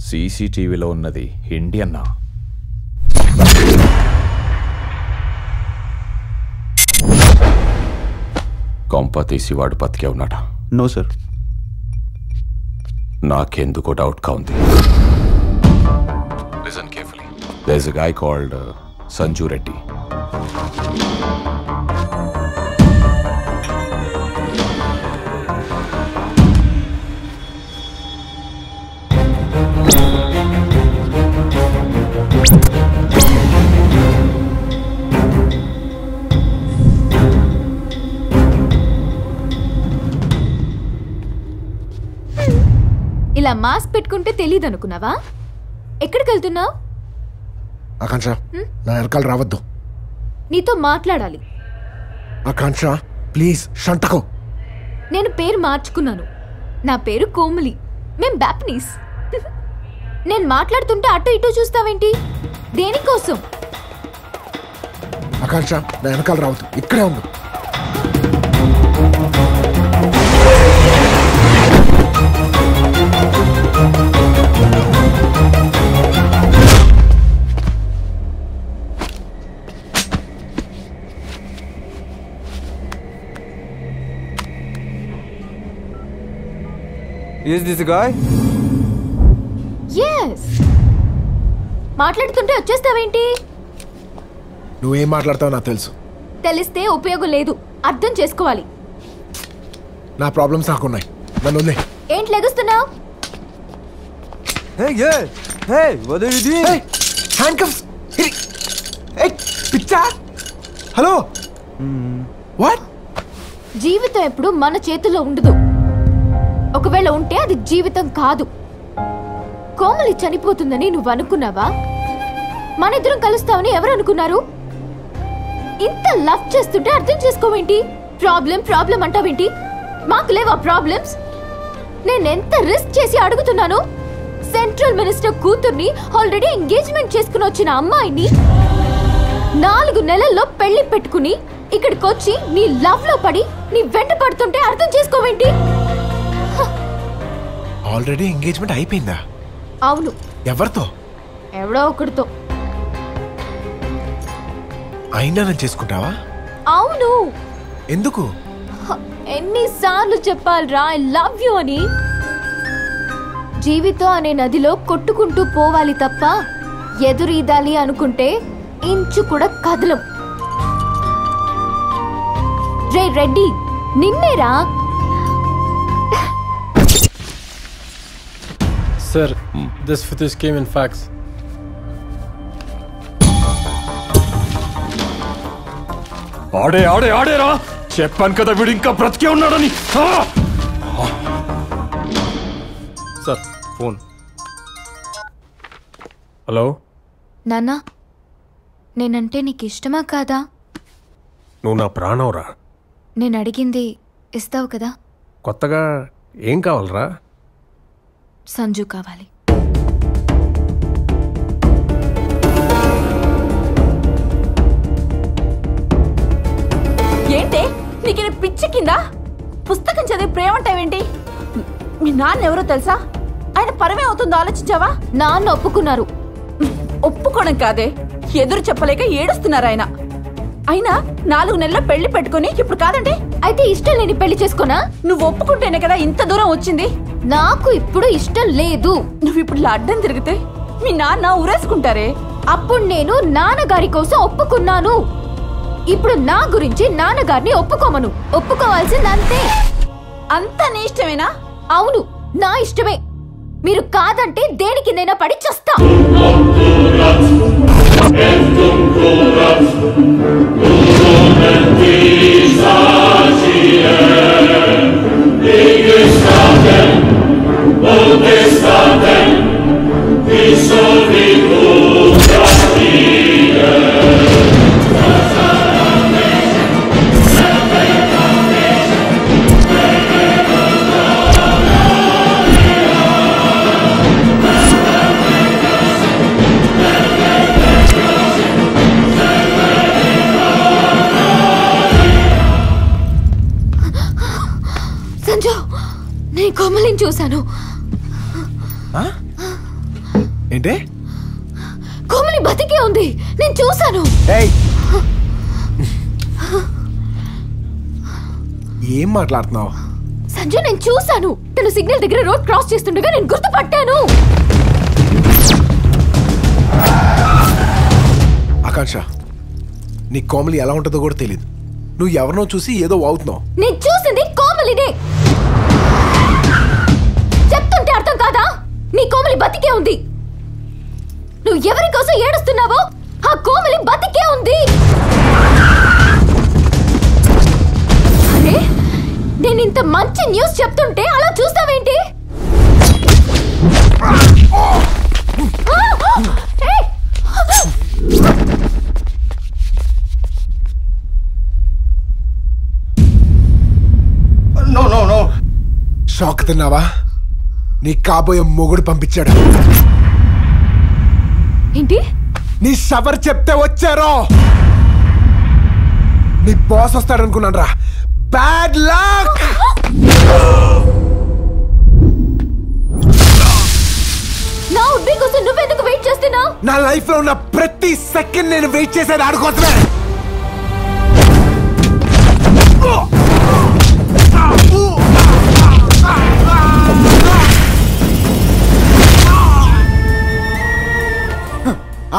సీసీటీవీలో ఉన్నది ఇండియన్నా? కొంప తీసి వాడు బతికే ఉన్నాడా? No sir. నాకెందుకో డౌట్గా ఉంది. Listen carefully. There is a guy called Sanju Reddy. ఇలా మాస్క్ పెట్టుకుంటే తెలియదు అనుకున్నావా? ఎక్కడికి వెళ్తున్నావు? ఆకాంక్ష, నా వెనకాల రావద్దు. నీతో మాట్లాడాలి. ఆకాంక్ష ప్లీజ్ షంటకో. నేను పేరు మార్చుకున్నాను. నా పేరు కోమలి. మేం బ్యాప్నీస్. నేను మాట్లాడుతుంటే అటు ఇటు చూస్తావేంటి? దేనికోసం? ఆకాంక్ష, నా వెనకాల రావద్దు, ఇక్కడే ఉండు. Is this a guy? Yes. మాట్లాడుతుంటే వచ్చేస్తావేంటి? నువ్వేం మాట్లాడతావు నాకు తెలుసు. తెలిస్తే ఉపయోగం లేదు. అర్థం చేసుకోవాలి. నా ప్రాబ్లమ్స్ నాకున్నాయి. నన్ను వదిలేయ్. ఏంటి లెగుస్తున్నావు? Hey, yeah. Hey, what are you doing? Hey, handcuffs. Hey, పిచ్చా. హలో. What? జీవితం ఎప్పుడు మన చేతుల్లో ఉండదు. ఒకవేళ ఉంటే అది జీవితం కాదు. కోమలి చనిపోతుందని నువ్వు అనుకున్నావా? మన ఇద్దరం కలుస్తావని ఎవరు అనుకున్నారు? ఇంత లవ్ చేస్తుంటే అర్థం చేసుకోవేంటి? ప్రాబ్లం అంటావేంటి? మాకు లేవా ప్రాబ్లమ్స్? నేనెంత రిస్క్ చేసి అడుగుతున్నాను. సెంట్రల్ మినిస్టర్ కూతుర్ని ఆల్రెడీ ఎంగేజ్మెంట్ చేసుకుని వచ్చిన అమ్మాయిని 4 నెలల్లో పెళ్లి పెట్టుకుని ఇక్కడికి వచ్చి నీ లవ్ లో పడి నీ వెంట పడుతుంటే అర్థం చేసుకోవేంటి? ఆల్రెడీ ఎంగేజ్మెంట్ అయిపోయిందా? అవును. ఎవరితో? ఎవడో ఒకటితో. అయినా నన్ను చేసుకుంటావా? అవును. ఎందుకు? ఎన్నిసార్లు చెప్పాలిరా ఐ లవ్ యు అని? జీవితం అనే నదిలో కొట్టుకుంటూ పోవాలి తప్ప ఎదురీదాలి అనుకుంటే ఇంచు కూడా కదలం. రే రెడ్డి, నిన్నేరా. Sir, this footage came in fax. ఆడేరా. చెప్పాను కదా వీడు ఇంకా బ్రతికే ఉన్నాడని. Sir phone. హలో నాన్నా, నేనంటే నీకు ఇష్టమా కాదా? నువ్వు నా ప్రాణంరా. నేను అడిగింది ఇస్తావు కదా? కొత్తగా ఏం కావాలరా? సంజు కావాలి. ఏంటే నీకు పిచ్చి కింద? పుస్తకం చదివి ప్రేమంటావేంటి? మీ నాన్న ఎవరో తెలుసా? ఆయన పరమే అవుతుందో ఆలోచించావా? నాన్న ఒప్పుకున్నారు. ఒప్పుకోవడం కాదే, ఎదురు చెప్పలేక ఏడుస్తున్నారు ఆయన. అయినా 4 నెలల్లో పెళ్లి పెట్టుకుని ఇప్పుడు కాదంటే అయితే ఇష్టం లేని పెళ్లి చేసుకోనా? నువ్వు ఒప్పుకుంటేనే కదా ఇంత దూరం వచ్చింది. నాకు ఇప్పుడు ఇష్టం లేదు. నువ్వు ఇప్పుడు అడ్డం తిరిగితే మీ నాన్న ఉరేసుకుంటారే. అప్పుడు నేను నాన్నగారి కోసం ఒప్పుకున్నాను. ఇప్పుడు నా గురించి నాన్నగారిని ఒప్పుకోమను. ఒప్పుకోవాల్సిందంతే. అంతా నీ ఇష్టమేనా? అవును, నా ఇష్టమే. మీరు కాదంటే దేనికి నైనా పడి చస్తా. సంజు, నేను కోమలిని చూశాను. ఏంటి? కోమలి బతికే ఉంది, నేను చూశాను. ఏం మాట్లాడుతున్నావు? సంజయ్, నేను చూశాను. తను సిగ్నల్ దగ్గర రోడ్ క్రాస్ చేస్తుండగా నేను గుర్తుపట్టాను. ఆకాంక్ష, నీ కోమలి ఎలా ఉంటుందో కూడా తెలియదు. నువ్వు ఎవరినో చూసి ఏదో వాగుతున్నావు. నేను చూసింది కోమలినే. చెప్తుంటే అర్థం కాదా? నీ కోమలి బతికే ఉంది. నువ్వు ఎవరి కోసం ఏడుస్తున్నావో ఆ కోమలి బతికే ఉంది. అరే, నేను ఇంత మంచి న్యూస్ చెప్తుంటే అలా చూస్తావేంటి? షాక్ తిన్నావా? నీ కాబోయే మొగుడు పంపించాడు. ఏంటి? నీ షవర్ చెప్తే వచ్చారో. నీ బాస్ వస్తాడనుకున్నాను రా. Bad luck. నా ఉడ్బీ కోసం నువ్వెందుకు వెయిట్ చేస్తున్నావు? నా లైఫ్ లో ఉన్న ప్రతి సెకండ్ నేను వెయిట్ చేసేది ఆడుకోసమే.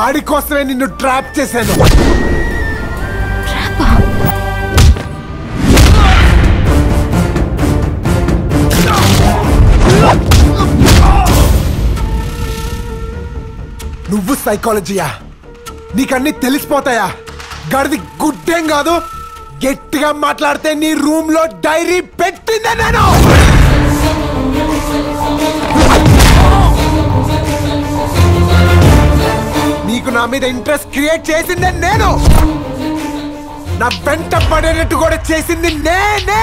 ఆడి కోసమే నిన్ను ట్రాప్ చేశాను. నువ్వు సైకాలజీయా? నీకన్నీ తెలిసిపోతాయా? గడిది గుడ్డేం కాదు. గట్టిగా మాట్లాడితే నీ రూమ్ లో డైరీ పెట్టిందే నేను. నీకు నా మీద ఇంట్రెస్ట్ క్రియేట్ చేసిందే నేను. నా వెంట పడేటట్టు కూడా చేసింది నేనే.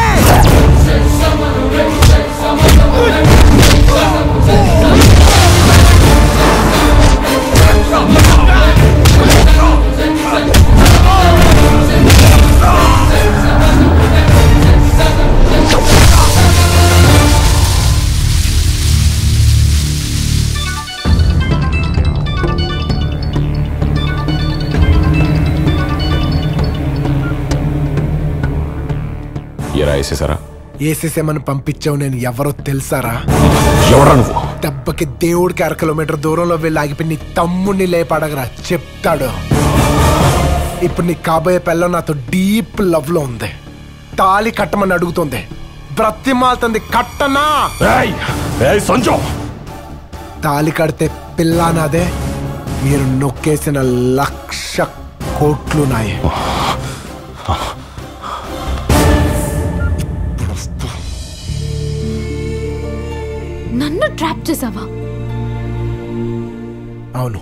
వేసేసారా? వేసేసేమని పంపించావు. నేను ఎవరో తెలుసారా? ఎవరా నువ్వు? దెబ్బకి దేవుడికి 1 కిలోమీటర్ దూరంలో వెళ్ళి ఆగిపోయి నీ తమ్ముడిని లేపాడగరా, చెప్తాడు. ఇప్పుడు నీ కాబోయే పిల్ల నాతో డీప్ లవ్ లో ఉంది. తాళి కట్టమని అడుగుతుంది, బ్రతిమాలుతుంది. కట్టనా? సంజు, తాళి కడితే పిల్ల నాదే, మీరు నొక్కేసిన 1,00,000 కోట్లు నాయే. నన్ను ట్రాప్ చేసావా? అవును.